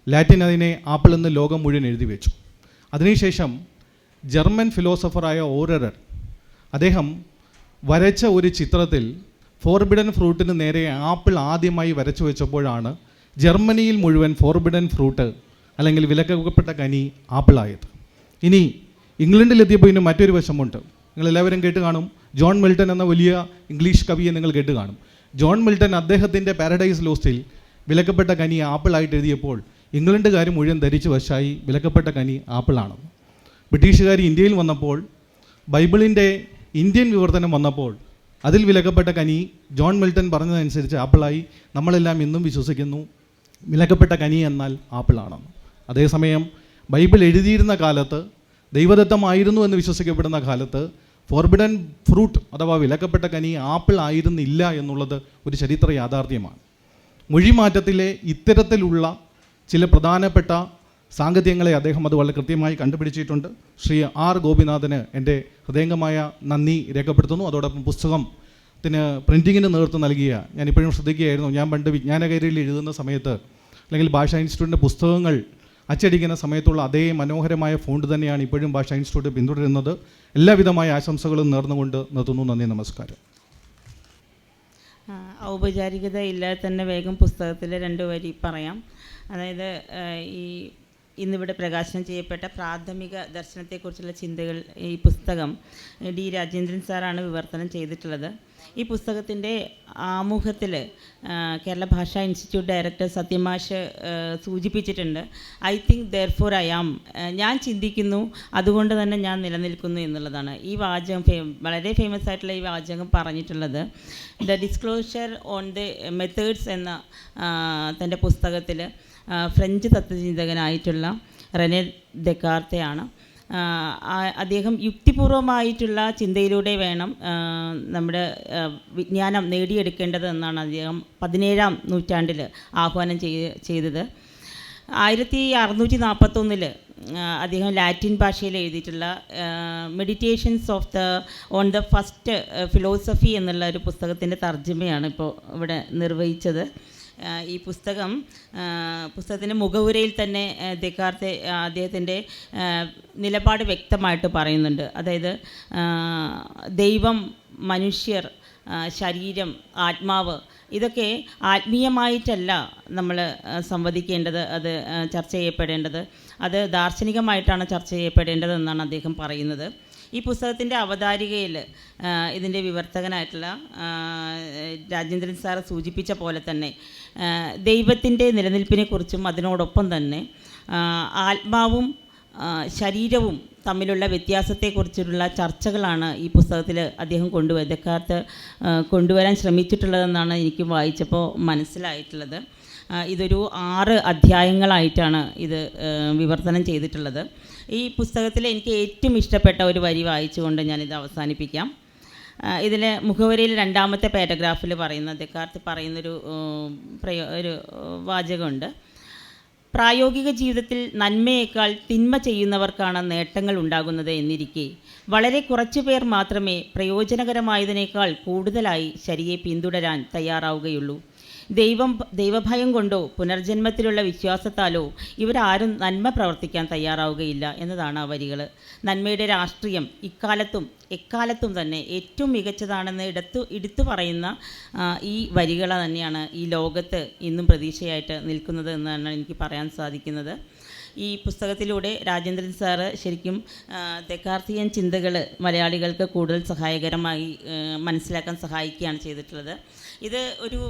ലാറ്റിൻ അതിനെ ആപ്പിൾ എന്ന് ലോകം മുഴുവൻ എഴുതി വെച്ചു. അതിനുശേഷം ജർമ്മൻ ഫിലോസഫറായ ഓരറർ അദ്ദേഹം വരച്ച ഒരു ചിത്രത്തിൽ ഫോർബിഡൻ ഫ്രൂട്ടിന് നേരെ ആപ്പിൾ ആദ്യമായി വരച്ചു വെച്ചപ്പോഴാണ് ജർമ്മനിയിൽ മുഴുവൻ ഫോർബിഡൻ ഫ്രൂട്ട് അല്ലെങ്കിൽ വിലക്കപ്പെട്ട കനി ആപ്പിളായത്. ഇനി ഇംഗ്ലണ്ടിലെത്തിയപ്പോൾ ഇതിന് മറ്റൊരു വശമുണ്ട്. നിങ്ങളെല്ലാവരും കേട്ട് കാണും, ജോൺ മിൽട്ടൺ എന്ന വലിയ ഇംഗ്ലീഷ് കവിയെ നിങ്ങൾ കേട്ട് കാണും. ജോൺ മിൽട്ടൺ അദ്ദേഹത്തിൻ്റെ പാരഡൈസ് ലോസ്റ്റിൽ വിലക്കപ്പെട്ട കനി ആപ്പിളായിട്ട് എഴുതിയപ്പോൾ ഇംഗ്ലണ്ടുകാർ മുഴുവൻ ധരിച്ചു വശായി വിലക്കപ്പെട്ട കനി ആപ്പിളാണെന്ന്. ബ്രിട്ടീഷുകാർ ഇന്ത്യയിൽ വന്നപ്പോൾ ബൈബിളിൻ്റെ ഇന്ത്യൻ വിവർത്തനം വന്നപ്പോൾ അതിൽ വിലക്കപ്പെട്ട കനി ജോൺ മിൽട്ടൺ പറഞ്ഞതനുസരിച്ച് ആപ്പിളായി. നമ്മളെല്ലാം ഇന്നും വിശ്വസിക്കുന്നു വിലക്കപ്പെട്ട കനി എന്നാൽ ആപ്പിളാണെന്ന്. അതേസമയം ബൈബിൾ എഴുതിയിരുന്ന കാലത്ത്, ദൈവദത്തമായിരുന്നു എന്ന് വിശ്വസിക്കപ്പെടുന്ന കാലത്ത് ഫോർബിഡൻ ഫ്രൂട്ട് അഥവാ വിലക്കപ്പെട്ട കനി ആപ്പിൾ ആയിരുന്നില്ല എന്നുള്ളത് ഒരു ചരിത്ര യാഥാർത്ഥ്യമാണ്. മൊഴിമാറ്റത്തിലെ ഇത്തരത്തിലുള്ള ചില പ്രധാനപ്പെട്ട സാങ്കത്യങ്ങളെ അദ്ദേഹം അത് വളരെ കൃത്യമായി കണ്ടുപിടിച്ചിട്ടുണ്ട്. ശ്രീ R. ഗോപിനാഥന് എൻ്റെ ഹൃദയംഗമായ നന്ദി രേഖപ്പെടുത്തുന്നു. അതോടൊപ്പം പുസ്തകത്തിന് പ്രിൻറ്റിങ്ങിന് നേതൃത്വം നൽകിയ, ഞാനിപ്പോഴും ശ്രദ്ധിക്കുകയായിരുന്നു, ഞാൻ പണ്ട് വിജ്ഞാനകൈരളിയിൽ എഴുതുന്ന സമയത്ത് അല്ലെങ്കിൽ ഭാഷാ ഇൻസ്റ്റിറ്റ്യൂട്ടിൻ്റെ പുസ്തകങ്ങൾ അച്ചടിക്കുന്ന സമയത്തുള്ള അതേ മനോഹരമായ ഫോണ്ട് തന്നെയാണ് ഇപ്പോഴും ഭാഷാ ഇൻസ്റ്റിറ്റ്യൂട്ട് പിന്തുടരുന്നത്. എല്ലാവിധമായ ആശംസകളും നേർന്നുകൊണ്ട് നിർത്തുന്നു. നന്ദി, നമസ്കാരം. ഔപചാരികത ഇല്ലാതെ തന്നെ വേഗം പുസ്തകത്തിലെ 2 വരി പറയാം. അതായത് ഇന്നിവിടെ പ്രകാശനം ചെയ്യപ്പെട്ട പ്രാഥമിക ദർശനത്തെക്കുറിച്ചുള്ള ചിന്തകൾ, ഈ പുസ്തകം D. രാജേന്ദ്രൻ സാറാണ് വിവർത്തനം ചെയ്തിട്ടുള്ളത്. ഈ പുസ്തകത്തിൻ്റെ ആമുഖത്തിൽ കേരള ഭാഷാ ഇൻസ്റ്റിറ്റ്യൂട്ട് ഡയറക്ടർ സത്യമാഷ് സൂചിപ്പിച്ചിട്ടുണ്ട്, I think therefore I am, ഞാൻ ചിന്തിക്കുന്നു അതുകൊണ്ട് തന്നെ ഞാൻ നിലനിൽക്കുന്നു എന്നുള്ളതാണ്. ഈ വാചകം വളരെ ഫേമസ് ആയിട്ടുള്ള ഈ വാചകം പറഞ്ഞിട്ടുള്ളത് the disclosure on the methods എന്ന തൻ്റെ പുസ്തകത്തിൽ ഫ്രഞ്ച് തത്വചിന്തകനായിട്ടുള്ള റെനെ ദെക്കാർത്തയാണ്. അദ്ദേഹം യുക്തിപൂർവമായിട്ടുള്ള ചിന്തയിലൂടെ വേണം നമ്മുടെ വിജ്ഞാനം നേടിയെടുക്കേണ്ടത് എന്നാണ് അദ്ദേഹം 17-ാം നൂറ്റാണ്ടിൽ ആഹ്വാനം ചെയ്തത്. 1641 അദ്ദേഹം ലാറ്റിൻ ഭാഷയിൽ എഴുതിയിട്ടുള്ള meditations on the first philosophy എന്നുള്ള ഒരു പുസ്തകത്തിൻ്റെ തർജ്ജമയാണ് ഇപ്പോൾ ഇവിടെ നിർവഹിച്ചത്. ഈ പുസ്തകത്തിൻ്റെ മുഖവുരയിൽ തന്നെ ദെക്കാർത്തെ അദ്ദേഹത്തിൻ്റെ നിലപാട് വ്യക്തമായിട്ട് പറയുന്നുണ്ട്. അതായത് ദൈവം, മനുഷ്യർ, ശരീരം, ആത്മാവ്, ഇതൊക്കെ ആത്മീയമായിട്ടല്ല നമ്മൾ സംവദിക്കേണ്ടത്, അത് ചർച്ച ചെയ്യപ്പെടേണ്ടത്, അത് ദാർശനികമായിട്ടാണ് ചർച്ച ചെയ്യപ്പെടേണ്ടതെന്നാണ് അദ്ദേഹം പറയുന്നത്. ഈ പുസ്തകത്തിൻ്റെ അവതാരികയിൽ ഇതിൻ്റെ വിവർത്തകനായിട്ടുള്ള രാജേന്ദ്രൻ സാർ സൂചിപ്പിച്ച പോലെ തന്നെ ദൈവത്തിൻ്റെ നിലനിൽപ്പിനെക്കുറിച്ചും അതിനോടൊപ്പം തന്നെ ആത്മാവും ശരീരവും തമ്മിലുള്ള വ്യത്യാസത്തെക്കുറിച്ചുള്ള ചർച്ചകളാണ് ഈ പുസ്തകത്തിൽ അദ്ദേഹം ദെക്കാർത്ത് കൊണ്ടുവരാൻ ശ്രമിച്ചിട്ടുള്ളതെന്നാണ് എനിക്ക് വായിച്ചപ്പോൾ മനസ്സിലായിട്ടുള്ളത്. ഇതൊരു 6 അധ്യായങ്ങളായിട്ടാണ് ഇത് വിവർത്തനം ചെയ്തിട്ടുള്ളത്. ഈ പുസ്തകത്തിൽ എനിക്ക് ഏറ്റവും ഇഷ്ടപ്പെട്ട ഒരു വരി വായിച്ചുകൊണ്ട് ഞാനിത് അവസാനിപ്പിക്കാം. ഇതിൽ മുഖവരിയിൽ 2-ാമത്തെ പാരഗ്രാഫിൽ ദെക്കാർത്ത് പറയുന്നൊരു ഒരു വാചകമുണ്ട്. പ്രായോഗിക ജീവിതത്തിൽ നന്മയേക്കാൾ തിന്മ ചെയ്യുന്നവർക്കാണ് നേട്ടങ്ങൾ ഉണ്ടാകുന്നത് എന്നിരിക്കെ വളരെ കുറച്ചു പേർ മാത്രമേ പ്രയോജനകരമായതിനേക്കാൾ കൂടുതലായി ശരിയെ പിന്തുടരാൻ തയ്യാറാവുകയുള്ളൂ. ദൈവഭയം കൊണ്ടോ പുനർജന്മത്തിലുള്ള വിശ്വാസത്താലോ ഇവരാരും നന്മ പ്രവർത്തിക്കാൻ തയ്യാറാവുകയില്ല എന്നതാണ് ആ വരികൾ. നന്മയുടെ രാഷ്ട്രീയം എക്കാലത്തും തന്നെ ഏറ്റവും മികച്ചതാണെന്ന് എടുത്തു പറയുന്ന ഈ വരികൾ തന്നെയാണ് ഈ ലോകത്ത് ഇന്നും പ്രതീക്ഷയായിട്ട് നിൽക്കുന്നത് എന്നാണ് എനിക്ക് പറയാൻ സാധിക്കുന്നത്. ഈ പുസ്തകത്തിലൂടെ രാജേന്ദ്രൻ സാറ് ശരിക്കും ദെക്കാർത്തിയൻ ചിന്തകൾ മലയാളികൾക്ക് കൂടുതൽ സഹായകരമായി മനസ്സിലാക്കാൻ സഹായിക്കുകയാണ് ചെയ്തിട്ടുള്ളത്. ഇത് ഒരു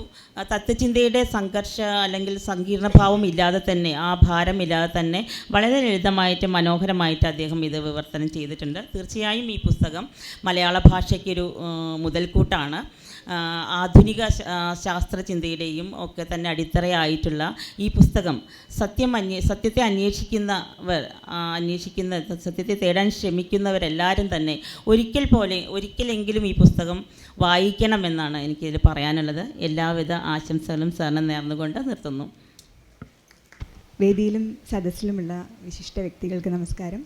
തത്വചിന്തയുടെ സംഘർഷ അല്ലെങ്കിൽ സങ്കീർണഭാവം ഇല്ലാതെ തന്നെ, ആ ഭാരമില്ലാതെ തന്നെ വളരെ ലളിതമായിട്ട് മനോഹരമായിട്ട് അദ്ദേഹം ഇത് വിവർത്തനം ചെയ്തിട്ടുണ്ട്. തീർച്ചയായും ഈ പുസ്തകം മലയാള ഭാഷയ്ക്കൊരു മുതൽക്കൂട്ടാണ്. ആധുനിക ശാസ്ത്രചിന്തയുടെയും ഒക്കെ തന്നെ അടിത്തറയായിട്ടുള്ള ഈ പുസ്തകം സത്യത്തെ സത്യത്തെ തേടാൻ ശ്രമിക്കുന്നവരെല്ലാവരും തന്നെ ഒരിക്കലെങ്കിലും ഈ പുസ്തകം വായിക്കണമെന്നാണ് എനിക്കിതിൽ പറയാനുള്ളത്. എല്ലാവിധ ആശംസകളും സാറിന് നേർന്നുകൊണ്ട് നിർത്തുന്നു. വേദിയിലും സദസ്സിലുമുള്ള വിശിഷ്ട വ്യക്തികൾക്ക് നമസ്കാരം.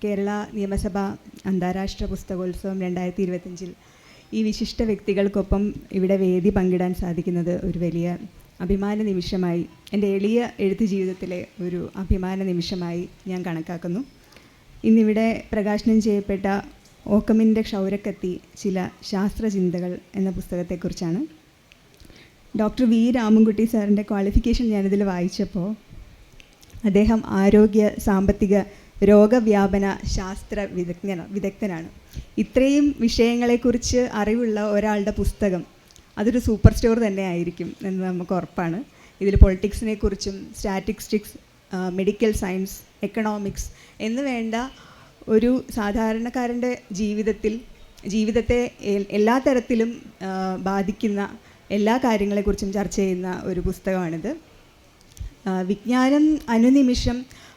കേരള നിയമസഭ അന്താരാഷ്ട്ര പുസ്തകോത്സവം 2025 ഈ വിശിഷ്ട വ്യക്തികൾക്കൊപ്പം ഇവിടെ വേദി പങ്കിടാൻ സാധിക്കുന്നത് ഒരു വലിയ അഭിമാന നിമിഷമായി, എൻ്റെ എളിയ എഴുത്ത് ജീവിതത്തിലെ ഒരു അഭിമാന നിമിഷമായി ഞാൻ കണക്കാക്കുന്നു. ഇന്നിവിടെ പ്രകാശനം ചെയ്യപ്പെട്ട ഓക്കമിൻ്റെ ക്ഷൗരക്കത്തി ചില ശാസ്ത്രചിന്തകൾ എന്ന പുസ്തകത്തെക്കുറിച്ചാണ്. ഡോക്ടർ വി രാമൻകുട്ടി സാറിൻ്റെ ക്വാളിഫിക്കേഷൻ ഞാനിതിൽ വായിച്ചപ്പോൾ അദ്ദേഹം ആരോഗ്യ, സാമ്പത്തിക, രോഗവ്യാപന ശാസ്ത്ര വിദഗ്ധനാണ്. ഇത്രയും വിഷയങ്ങളെക്കുറിച്ച് അറിവുള്ള ഒരാളുടെ പുസ്തകം അതൊരു സൂപ്പർ സ്റ്റോർ തന്നെ ആയിരിക്കും എന്ന് നമുക്ക് ഉറപ്പാണ്. ഇതിൽ പൊളിറ്റിക്സിനെ കുറിച്ചും സ്റ്റാറ്റിസ്റ്റിക്സ്, മെഡിക്കൽ സയൻസ്, എക്കണോമിക്സ് എന്ന് വേണ്ട ഒരു സാധാരണക്കാരൻ്റെ ജീവിതത്തെ എല്ലാ തരത്തിലും ബാധിക്കുന്ന എല്ലാ കാര്യങ്ങളെക്കുറിച്ചും ചർച്ച ചെയ്യുന്ന ഒരു പുസ്തകമാണിത്. വിജ്ഞാനം അനുനിമിഷം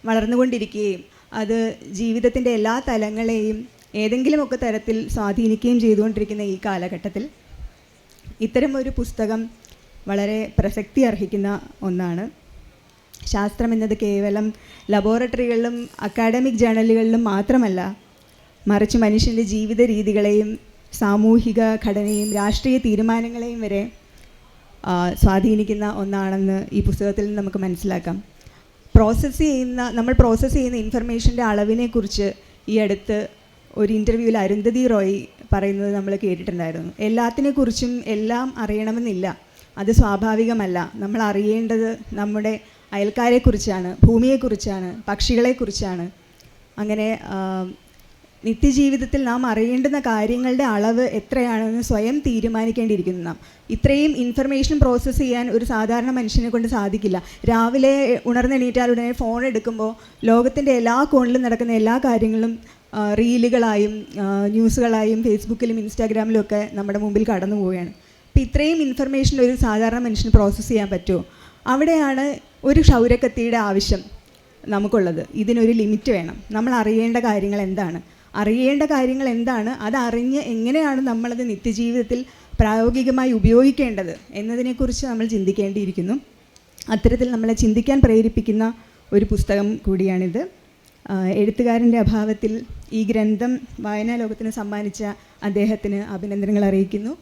വളർന്നുകൊണ്ടിരിക്കുകയും അത് ജീവിതത്തിൻ്റെ എല്ലാ തലങ്ങളെയും ഏതെങ്കിലുമൊക്കെ തരത്തിൽ സ്വാധീനിക്കുകയും ചെയ്തുകൊണ്ടിരിക്കുന്ന ഈ കാലഘട്ടത്തിൽ ഇത്തരം ഒരു പുസ്തകം വളരെ പ്രസക്തി അർഹിക്കുന്ന ഒന്നാണ്. ശാസ്ത്രം എന്നത് കേവലം ലബോറട്ടറികളിലും അക്കാഡമിക് ജേണലുകളിലും മാത്രമല്ല, മറിച്ച് മനുഷ്യൻ്റെ ജീവിത രീതികളെയും സാമൂഹിക ഘടനയും രാഷ്ട്രീയ തീരുമാനങ്ങളെയും വരെ സ്വാധീനിക്കുന്ന ഒന്നാണെന്ന് ഈ പുസ്തകത്തിൽ നിന്ന് നമുക്ക് മനസ്സിലാക്കാം. നമ്മൾ പ്രോസസ്സ് ചെയ്യുന്ന ഇൻഫർമേഷൻ്റെ അളവിനെക്കുറിച്ച് ഈ അടുത്ത് ഒരു ഇൻ്റർവ്യൂവിൽ അരുന്ധതി റോയ് പറയുന്നത് നമ്മൾ കേട്ടിട്ടുണ്ടായിരുന്നു. എല്ലാത്തിനെക്കുറിച്ചും എല്ലാം അറിയണമെന്നില്ല, അത് സ്വാഭാവികമല്ല. നമ്മൾ അറിയേണ്ടത് നമ്മുടെ അയൽക്കാരെക്കുറിച്ചാണ്, ഭൂമിയെക്കുറിച്ചാണ്, പക്ഷികളെക്കുറിച്ചാണ്. അങ്ങനെ നിത്യജീവിതത്തിൽ നാം അറിയേണ്ടുന്ന കാര്യങ്ങളുടെ അളവ് എത്രയാണെന്ന് സ്വയം തീരുമാനിക്കേണ്ടിയിരിക്കുന്നു നാം. ഇത്രയും ഇൻഫർമേഷൻ പ്രോസസ്സ് ചെയ്യാൻ ഒരു സാധാരണ മനുഷ്യനെ കൊണ്ട് സാധിക്കില്ല. രാവിലെ ഉണർന്നെണീറ്റാൽ ഉടനെ ഫോൺ എടുക്കുമ്പോൾ ലോകത്തിൻ്റെ എല്ലാ കോണിലും നടക്കുന്ന എല്ലാ കാര്യങ്ങളും റീലുകളായും ന്യൂസുകളായും ഫേസ്ബുക്കിലും ഇൻസ്റ്റാഗ്രാമിലും ഒക്കെ നമ്മുടെ മുമ്പിൽ കടന്നു പോവുകയാണ്. അപ്പോൾ ഇത്രയും ഇൻഫർമേഷൻ ഒരു സാധാരണ മനുഷ്യന് പ്രോസസ്സ് ചെയ്യാൻ പറ്റുമോ? അവിടെയാണ് ഒരു ക്ഷൗരക്കത്തിയുടെ ആവശ്യം നമുക്കുള്ളത്. ഇതിനൊരു ലിമിറ്റ് വേണം. നമ്മൾ അറിയേണ്ട കാര്യങ്ങൾ എന്താണ്, അതറിഞ്ഞ് എങ്ങനെയാണ് നമ്മളത് നിത്യജീവിതത്തിൽ പ്രായോഗികമായി ഉപയോഗിക്കേണ്ടത് എന്നതിനെക്കുറിച്ച് നമ്മൾ ചിന്തിക്കേണ്ടിയിരിക്കുന്നു. അത്തരത്തിൽ നമ്മളെ ചിന്തിക്കാൻ പ്രേരിപ്പിക്കുന്ന ഒരു പുസ്തകം കൂടിയാണിത്. എഴുത്തുകാരൻ്റെ അഭാവത്തിൽ ഈ ഗ്രന്ഥം വായനാ ലോകത്തിന് സമ്മാനിച്ച അദ്ദേഹത്തിന് അഭിനന്ദനങ്ങൾ അറിയിക്കുന്നു.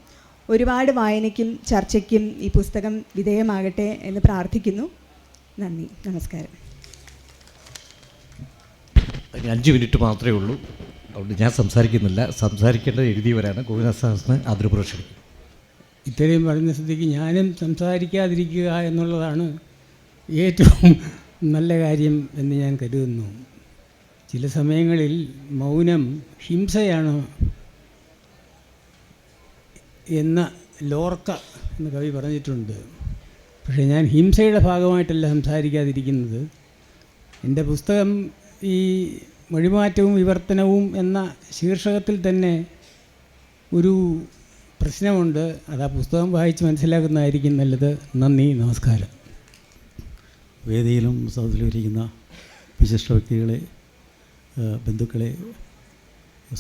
ഒരുപാട് വായനയ്ക്കും ചർച്ചയ്ക്കും ഈ പുസ്തകം വിധേയമാകട്ടെ എന്ന് പ്രാർത്ഥിക്കുന്നു. നന്ദി, നമസ്കാരം. 5 മിനിറ്റ് മാത്രമേ ഉള്ളൂ, അതുകൊണ്ട് ഞാൻ സംസാരിക്കുന്നില്ല. സംസാരിക്കേണ്ടത് എഴുതിയവരാണ്. ഗോവിന്ദദാസിന് അതിർപ്രശ്നം. ഇത്രയും പറയുന്ന സ്ഥിതിക്ക് ഞാനും സംസാരിക്കാതിരിക്കുക എന്നുള്ളതാണ് ഏറ്റവും നല്ല കാര്യം എന്ന് ഞാൻ കരുതുന്നു. ചില സമയങ്ങളിൽ മൗനം ഹിംസയാണ് എന്ന ലോർക്ക എന്ന കവി പറഞ്ഞിട്ടുണ്ട്. പക്ഷേ ഞാൻ ഹിംസയുടെ ഭാഗമായിട്ടല്ല സംസാരിക്കാതിരിക്കുന്നത്. എൻ്റെ പുസ്തകം ഈ മൊഴിമാറ്റവും വിവർത്തനവും എന്ന ശീർഷകത്തിൽ തന്നെ ഒരു പ്രശ്നമുണ്ട്. അത് ആ പുസ്തകം വായിച്ച് മനസ്സിലാക്കുന്നതായിരിക്കും നല്ലത്. നന്ദി, നമസ്കാരം. വേദിയിലും സദസ്സിലും ഇരിക്കുന്ന വിശിഷ്ട വ്യക്തികളെ, ബന്ധുക്കളെ,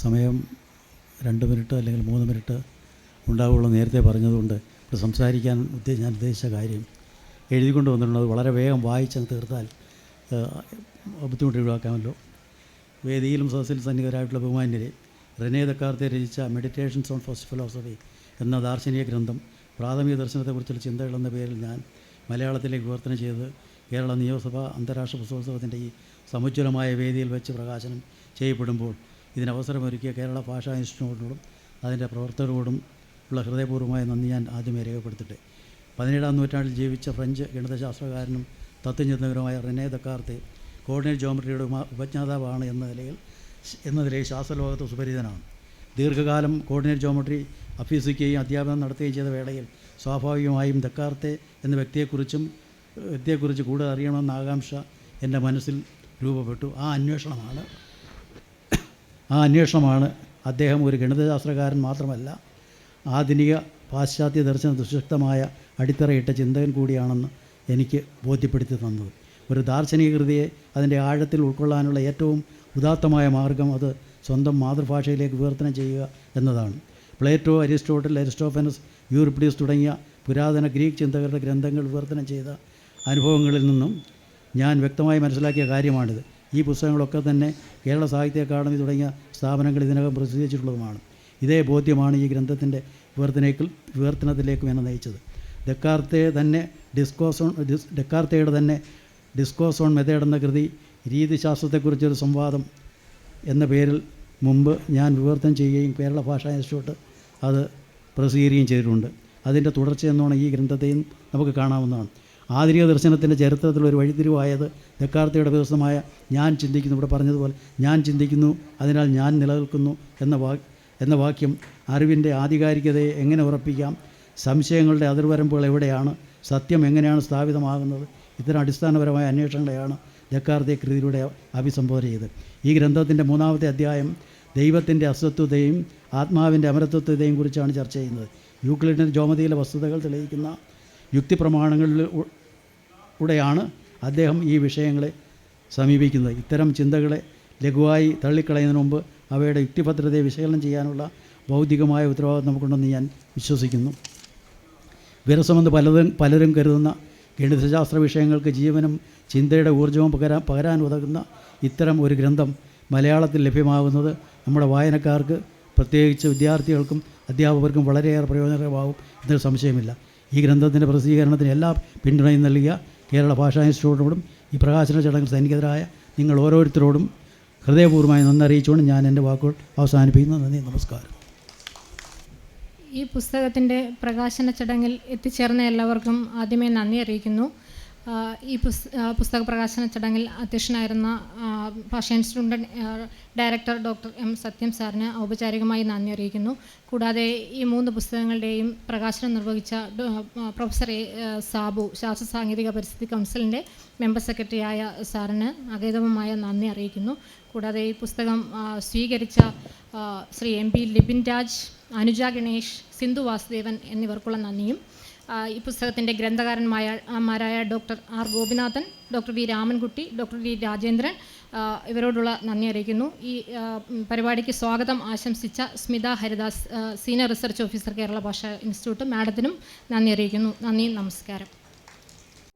സമയം 2 മിനിറ്റ് അല്ലെങ്കിൽ 3 മിനിറ്റ് ഉണ്ടാവുള്ളൂ നേരത്തെ പറഞ്ഞതുകൊണ്ട് ഇപ്പോൾ സംസാരിക്കാൻ ഞാൻ ഉദ്ദേശിച്ച കാര്യം എഴുതിക്കൊണ്ട് വന്നിട്ടുള്ളത് വളരെ വേഗം വായിച്ചങ്ങ് തീർത്താൽ ബുദ്ധിമുട്ട് ഒഴിവാക്കാമല്ലോ. വേദിയിലും സദസ്സിൽ സന്നിഹിതരായിട്ടുള്ള ബഹുമാന്യരെ, റെനെ ദക്കാർത്തെ രചിച്ച മെഡിറ്റേഷൻസ് ഓൺ ഫസ്റ്റ് ഫിലോസഫി എന്ന ദാർശനിക ഗ്രന്ഥം പ്രാഥമിക ദർശനത്തെക്കുറിച്ചുള്ള ചിന്തകൾ എന്ന പേരിൽ ഞാൻ മലയാളത്തിലേക്ക് വിവർത്തനം ചെയ്ത് കേരള നിയമസഭ അന്താരാഷ്ട്ര പുസ്തകോത്സവത്തിൻ്റെ ഈ സമുജ്വലമായ വേദിയിൽ വെച്ച് പ്രകാശനം ചെയ്യപ്പെടുമ്പോൾ ഇതിനവസരമൊരുക്കിയ കേരള ഭാഷാ ഇൻസ്റ്റിറ്റ്യൂട്ടിനോടും അതിൻ്റെ പ്രവർത്തകരോടും ഉള്ള ഹൃദയപൂർവ്വമായ നന്ദി ഞാൻ ആദ്യമേ രേഖപ്പെടുത്തട്ടെ. 17-ാം നൂറ്റാണ്ടിൽ ജീവിച്ച ഫ്രഞ്ച് ഗണിതശാസ്ത്രകാരനും തത്വചിന്തകനുമായ റെനെ ദക്കാർത്തെ കോർഡിനേറ്റ് ജോമെട്രിയുടെ ഉപജ്ഞാതാവാണ് എന്ന നിലയിൽ ശാസ്ത്രലോകത്ത് സുപരിചിതനാണ്. ദീർഘകാലം കോർഡിനേറ്റ് ജോമെട്രി അഭ്യസിക്കുകയും അധ്യാപനം നടത്തുകയും ചെയ്ത വേളയിൽ സ്വാഭാവികമായും ദെക്കാർത്തെ എന്ന വ്യക്തിയെക്കുറിച്ച് കൂടുതൽ അറിയണമെന്ന ആകാംക്ഷ എൻ്റെ മനസ്സിൽ രൂപപ്പെട്ടു. ആ അന്വേഷണമാണ് അദ്ദേഹം ഒരു ഗണിതശാസ്ത്രകാരൻ മാത്രമല്ല, ആധുനിക പാശ്ചാത്യ ദർശന സുശക്തമായ അടിത്തറയിട്ട ചിന്തകൻ കൂടിയാണെന്ന് എനിക്ക് ബോധ്യപ്പെടുത്തി തന്നത്. ഒരു ദാർശനിക കൃതിയെ അതിൻ്റെ ആഴത്തിൽ ഉൾക്കൊള്ളാനുള്ള ഏറ്റവും ഉദാത്തമായ മാർഗം അത് സ്വന്തം മാതൃഭാഷയിലേക്ക് വിവർത്തനം ചെയ്യുക എന്നതാണ്. പ്ലേറ്റോ, അരിസ്റ്റോട്ടിൽ, അരിസ്റ്റോഫനസ്, യൂറിപ്പിഡീസ് തുടങ്ങിയ പുരാതന ഗ്രീക്ക് ചിന്തകരുടെ ഗ്രന്ഥങ്ങൾ വിവർത്തനം ചെയ്ത അനുഭവങ്ങളിൽ നിന്നും ഞാൻ വ്യക്തമായി മനസ്സിലാക്കിയ കാര്യമാണിത്. ഈ പുസ്തകങ്ങളൊക്കെ തന്നെ കേരള സാഹിത്യ അക്കാദമി തുടങ്ങിയ സ്ഥാപനങ്ങൾ ഇതിനകം പ്രസിദ്ധീകരിച്ചിട്ടുള്ളതുമാണ്. ഇതേ ബോധ്യമാണ് ഈ ഗ്രന്ഥത്തിൻ്റെ വിവർത്തനത്തിലേക്കും എന്നെ നയിച്ചത്. ഡെക്കാർത്തയുടെ തന്നെ ഡിസ്കോഴ്സ് ഓൺ മെത്തേഡ് എന്ന കൃതി രീതിശാസ്ത്രത്തെക്കുറിച്ചൊരു സംവാദം എന്ന പേരിൽ മുമ്പ് ഞാൻ വിവർത്തനം ചെയ്യുകയും കേരള ഭാഷാ ഇൻസ്റ്റിറ്റ്യൂട്ട് അത് പ്രസിദ്ധീകരിക്കുകയും ചെയ്തിട്ടുണ്ട്. അതിൻ്റെ തുടർച്ചയെന്നോണം ഈ ഗ്രന്ഥത്തെയും നമുക്ക് കാണാവുന്നതാണ്. ആധുനിക ദർശനത്തിൻ്റെ ചരിത്രത്തിലൊരു വഴിത്തിരിവായത് ദെക്കാർത്തയുടെ ദിവസമായ ഞാൻ ചിന്തിക്കുന്നു, ഇവിടെ പറഞ്ഞതുപോലെ ഞാൻ ചിന്തിക്കുന്നു അതിനാൽ ഞാൻ നിലനിൽക്കുന്നു എന്ന വാക്യം അറിവിൻ്റെ ആധികാരികതയെ എങ്ങനെ ഉറപ്പിക്കാം, സംശയങ്ങളുടെ അതിർവരമ്പുകൾ എവിടെയാണ്, സത്യം എങ്ങനെയാണ് സ്ഥാപിതമാകുന്നത്, ഇത്തരം അടിസ്ഥാനപരമായ അന്വേഷണങ്ങളെയാണ് ദെക്കാർത്തെ കൃതിയിലൂടെ അഭിസംബോധന ചെയ്തത്. ഈ ഗ്രന്ഥത്തിൻ്റെ 3-ാമത്തെ അധ്യായം ദൈവത്തിൻ്റെ അസ്വത്വതയും ആത്മാവിൻ്റെ അമരത്വത്വതയും കുറിച്ചാണ് ചർച്ച ചെയ്യുന്നത്. യൂക്ലിഡിയൻ ജ്യോമതിയിലെ വസ്തുതകൾ തെളിയിക്കുന്ന യുക്തിപ്രമാണങ്ങളിലൂടെയാണ് അദ്ദേഹം ഈ വിഷയങ്ങളെ സമീപിക്കുന്നത്. ഇത്തരം ചിന്തകളെ ലഘുവായി തള്ളിക്കളയുന്നതിന് മുമ്പ് അവയുടെ യുക്തിഭദ്രതയെ വിശകലനം ചെയ്യാനുള്ള ബൗദ്ധികമായ ഉത്തരവാദിത്വം നമുക്കുണ്ടെന്ന് ഞാൻ വിശ്വസിക്കുന്നു. വിരസമെന്ന് പലരും കരുതുന്ന ഗണിതശാസ്ത്ര വിഷയങ്ങൾക്ക് ജീവനും ചിന്തയുടെ ഊർജ്ജവും പകരാൻ ഉതകുന്ന ഇത്തരം ഒരു ഗ്രന്ഥം മലയാളത്തിൽ ലഭ്യമാകുന്നത് നമ്മുടെ വായനക്കാർക്ക്, പ്രത്യേകിച്ച് വിദ്യാർത്ഥികൾക്കും അധ്യാപകർക്കും വളരെയേറെ പ്രയോജനകരമാകും എന്നൊരു സംശയമില്ല. ഈ ഗ്രന്ഥത്തിൻ്റെ പ്രസിദ്ധീകരണത്തിന് എല്ലാ പിന്തുണയും നൽകിയ കേരള ഭാഷാ ഇൻസ്റ്റിറ്റ്യൂട്ടിനോടും ഈ പ്രകാശന ചടങ്ങിൽ സന്നിഹിതരായ നിങ്ങൾ ഓരോരുത്തരോടും ഹൃദയപൂർവ്വമായി നന്ദി അറിയിച്ചുകൊണ്ട് ഞാൻ എൻ്റെ വാക്കുകൾ അവസാനിപ്പിക്കുന്നു. നന്ദി, നമസ്കാരം. ഈ പുസ്തകത്തിൻ്റെ പ്രകാശന ചടങ്ങിൽ എത്തിച്ചേർന്ന എല്ലാവർക്കും ആദ്യമേ നന്ദി അറിയിക്കുന്നു. ഈ പുസ്തക പ്രകാശന ചടങ്ങിൽ അധ്യക്ഷനായിരുന്ന ഭാഷാ ഇൻസ്റ്റിറ്റ്യൂട്ട് ഡയറക്ടർ ഡോക്ടർ എം സത്യം സാറിന് ഔപചാരികമായി നന്ദി അറിയിക്കുന്നു. കൂടാതെ ഈ 3 പുസ്തകങ്ങളുടെയും പ്രകാശനം നിർവഹിച്ച പ്രൊഫസർ സാബു, ശാസ്ത്ര സാങ്കേതിക പരിസ്ഥിതി കൗൺസിലിൻ്റെ മെമ്പർ സെക്രട്ടറിയായ സാറിന് അഗൈതവമായ നന്ദി അറിയിക്കുന്നു. കൂടാതെ ഈ പുസ്തകം സ്വീകരിച്ച ശ്രീ MP ലിബിൻ രാജ്, അനുജ ഗണേഷ്, സിന്ധു വാസുദേവൻ എന്നിവർക്കുള്ള നന്ദിയും, ഈ പുസ്തകത്തിൻ്റെ ഗ്രന്ഥകാരന്മാരായ doctor R Gopinathan, doctor V Ramankutty, doctor D Rajendran ഇവരോടുള്ള നന്ദി അറിയിക്കുന്നു. ഈ പരിപാടിക്ക് സ്വാഗതം ആശംസിച്ച Smitha Haridas, senior research officer Kerala Bhasha institute, മാഡത്തിനും നന്ദി അറിയിക്കുന്നു. നന്ദി, നമസ്കാരം.